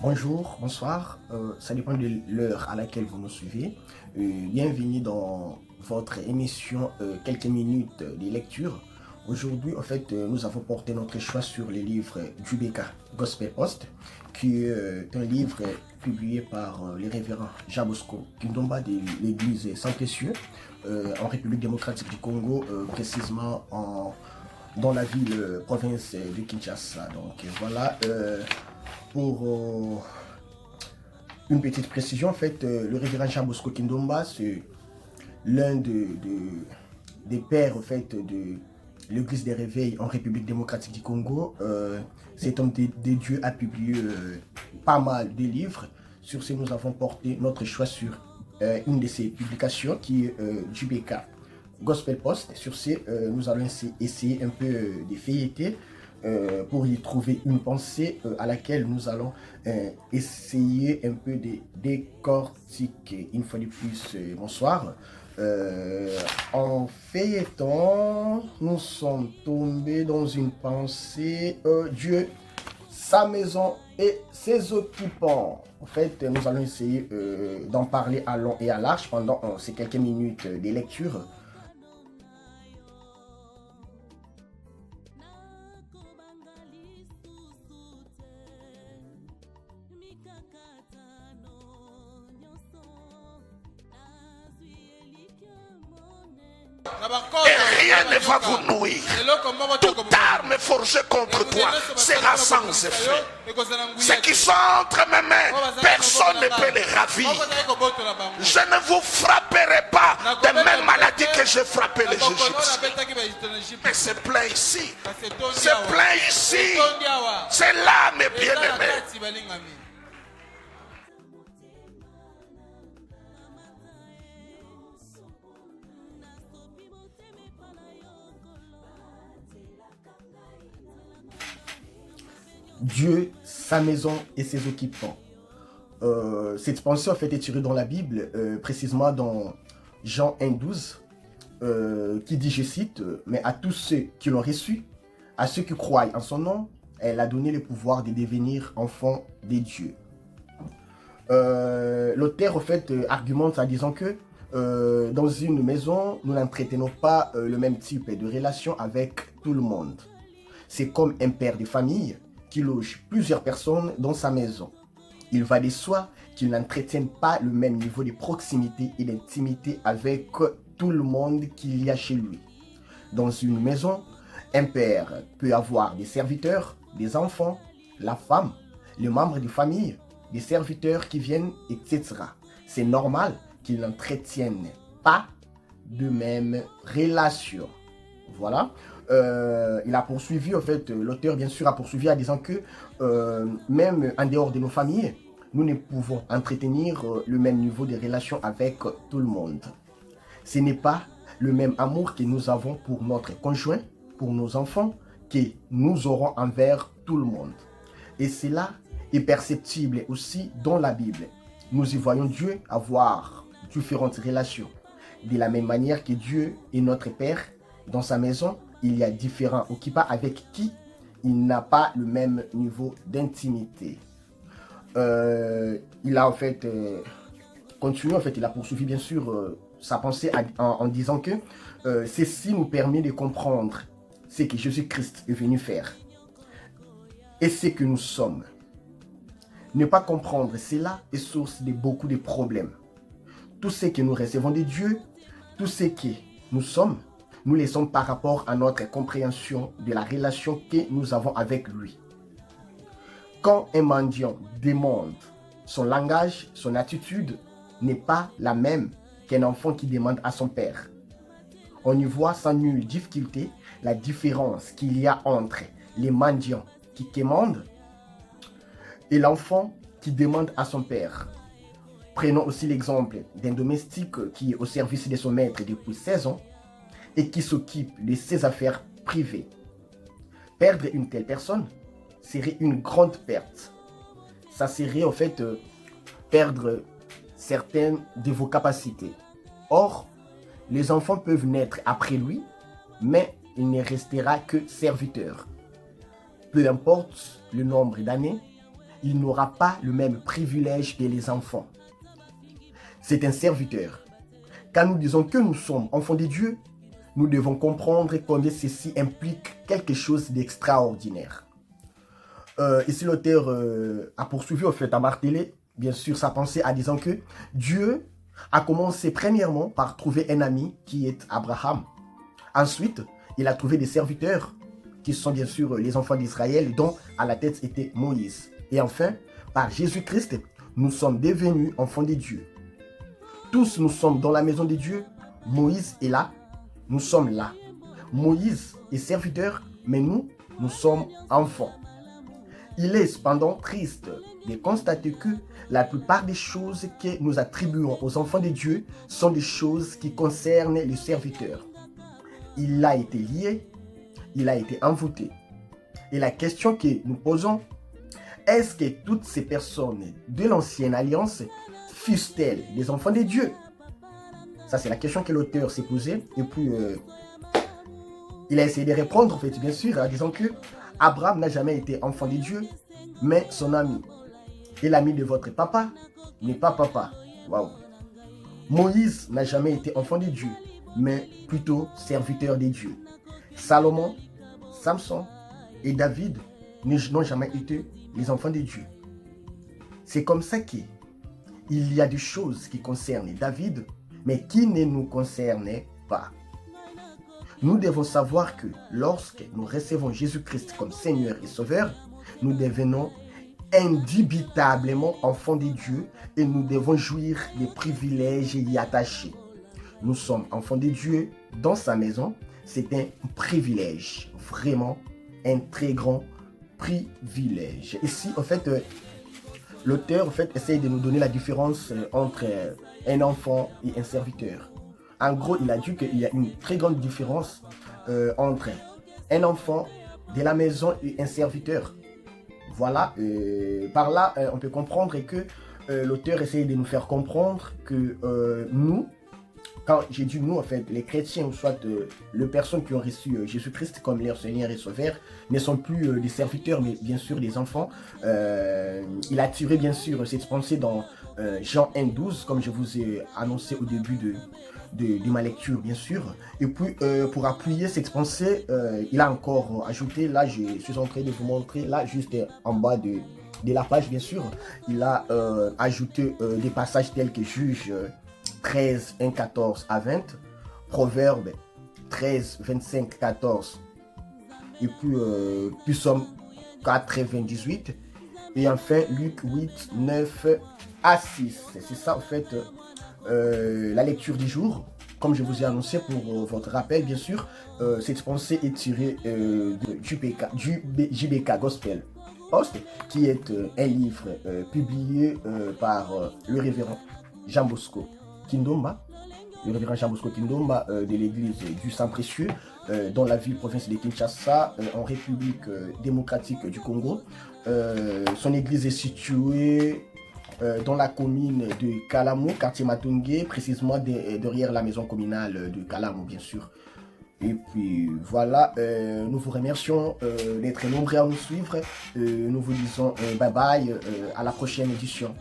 Bonjour, bonsoir, ça dépend de l'heure à laquelle vous nous suivez. Bienvenue dans votre émission Quelques minutes de lecture. Aujourd'hui, en fait, nous avons porté notre choix sur les livres du BK Gospel Post, qui est un livre publié par les révérends Jean Bosco Kindomba de l'église Saint-Essieu en République démocratique du Congo, précisément dans la ville province de Kinshasa. Donc voilà. Pour une petite précision, en fait, le révérend Jean Bosco Kindomba, c'est l'un des pères en fait, de l'église des réveils en République démocratique du Congo. Cet homme des dieux a publié pas mal de livres. Sur ce, nous avons porté notre choix sur une de ses publications qui est du BK Gospel Post. Sur ce, nous allons essayer un peu de feuilleter pour y trouver une pensée à laquelle nous allons essayer un peu de décortiquer. Une fois de plus, bonsoir. En feuilletant, nous sommes tombés dans une pensée Dieu, sa maison et ses occupants. En fait, nous allons essayer d'en parler à long et à large pendant ces quelques minutes de lecture. Et rien ne va vous nuire. Toute arme forgée contre toi sera sans effet. Ce qui sont entre mes mains, personne ne peut les ravir. Je ne vous frapperai pas de même maladie que j'ai frappé les Égyptiens. Mais c'est plein ici. C'est plein ici. C'est là, mes bien-aimés. Dieu, sa maison et ses occupants. Cette pensée en fait est tirée dans la Bible, précisément dans Jean 1,12, qui dit, je cite, « Mais à tous ceux qui l'ont reçu, à ceux qui croient en son nom, elle a donné le pouvoir de devenir enfants des dieux. » L'auteur en fait argumente en disant que dans une maison, nous n'entretenons pas le même type de relation avec tout le monde. C'est comme un père de famille qui loge plusieurs personnes dans sa maison. Il va de soi qu'il n'entretienne pas le même niveau de proximité et d'intimité avec tout le monde qu'il y a chez lui. Dans une maison, un père peut avoir des serviteurs, des enfants, la femme, les membres de famille, des serviteurs qui viennent, etc. C'est normal qu'ils n'entretiennent pas de même relation. Voilà. Il a poursuivi, en fait, l'auteur bien sûr a poursuivi en disant que même en dehors de nos familles, nous ne pouvons entretenir le même niveau de relation avec tout le monde. Ce n'est pas le même amour que nous avons pour notre conjoint, pour nos enfants, que nous aurons envers tout le monde. Et cela est perceptible aussi dans la Bible. Nous y voyons Dieu avoir différentes relations. De la même manière que Dieu est notre Père, dans sa maison, il y a différents occupants avec qui il n'a pas le même niveau d'intimité. Il a en fait continué, en fait, il a poursuivi bien sûr sa pensée en disant que ceci nous permet de comprendre ce que Jésus-Christ est venu faire et ce que nous sommes. Ne pas comprendre cela est source de beaucoup de problèmes. Tout ce que nous recevons de Dieu, tout ce que nous sommes, nous les sommes par rapport à notre compréhension de la relation que nous avons avec lui. Quand un mendiant demande, son langage, son attitude n'est pas la même qu'un enfant qui demande à son père. On y voit sans nulle difficulté la différence qu'il y a entre les mendiants qui commandent et l'enfant qui demande à son père. Prenons aussi l'exemple d'un domestique qui est au service de son maître depuis 16 ans et qui s'occupe de ses affaires privées. Perdre une telle personne serait une grande perte. Ça serait en fait perdre certaines de vos capacités. Or, les enfants peuvent naître après lui, mais il ne restera que serviteur. Peu importe le nombre d'années, il n'aura pas le même privilège que les enfants. C'est un serviteur. Quand nous disons que nous sommes enfants de Dieu, nous devons comprendre combien ceci implique quelque chose d'extraordinaire. Ici, l'auteur a poursuivi, au fait, à marteler, bien sûr, sa pensée en disant que Dieu a commencé premièrement par trouver un ami qui est Abraham. Ensuite, il a trouvé des serviteurs qui sont bien sûr les enfants d'Israël, dont à la tête était Moïse. Et enfin, par Jésus-Christ, nous sommes devenus enfants de Dieu. Tous nous sommes dans la maison de Dieu. Moïse est là, nous sommes là. Moïse est serviteur, mais nous sommes enfants. Il est cependant triste de constater que la plupart des choses que nous attribuons aux enfants de Dieu sont des choses qui concernent les serviteurs. Il a été lié, il a été envoûté. Et la question que nous posons, est-ce que toutes ces personnes de l'ancienne alliance fussent-elles des enfants de Dieu? Ça, c'est la question que l'auteur s'est posée. Et puis, il a essayé de répondre, en fait, bien sûr, en disant que Abraham n'a jamais été enfant de Dieu, mais son ami. Et l'ami de votre papa n'est pas papa. Waouh. Moïse n'a jamais été enfant de Dieu, mais plutôt serviteur de Dieu. Salomon, Samson et David n'ont jamais été les enfants de Dieu. C'est comme ça qu'il y a des choses qui concernent David, mais qui ne nous concernaient pas. Nous devons savoir que lorsque nous recevons Jésus-Christ comme Seigneur et Sauveur, nous devenons indubitablement enfants de Dieu et nous devons jouir des privilèges y attachés. Nous sommes enfants de Dieu dans sa maison. C'est un privilège, vraiment un très grand privilège. Ici, en fait, l'auteur en fait, essaye de nous donner la différence entre un enfant et un serviteur. En gros, il a dit qu'il y a une très grande différence entre un enfant de la maison et un serviteur. Voilà, par là, on peut comprendre que l'auteur essaye de nous faire comprendre que nous, quand j'ai dit nous, en fait, les chrétiens, ou soit les personnes qui ont reçu Jésus-Christ comme leur Seigneur et Sauveur, ne sont plus des serviteurs, mais bien sûr des enfants. Il a tiré bien sûr cette pensée dans Jean 1,12, comme je vous ai annoncé au début de ma lecture, bien sûr. Et puis, pour appuyer cette pensée, il a encore ajouté, là, je suis en train de vous montrer, là, juste en bas de la page, bien sûr, il a ajouté des passages tels que Juge 13, 1, 14 à 20, Proverbe 13, 25, 14, et puis Psaume 4, 28, et enfin Luc 8, 9 à 6. C'est ça, en fait, la lecture du jour. Comme je vous ai annoncé pour votre rappel, bien sûr, cette pensée est tirée du JBK Gospel Post, qui est un livre publié par le révérend Jean Bosco Kindomba, le révérend Jean Bosco Kindomba de l'église du Saint-Précieux dans la ville-province de Kinshasa, en République démocratique du Congo. Son église est située dans la commune de Kalamu, quartier Matungé, précisément derrière la maison communale de Kalamu, bien sûr. Et puis voilà, nous vous remercions d'être nombreux à nous suivre. Nous vous disons bye bye, à la prochaine édition.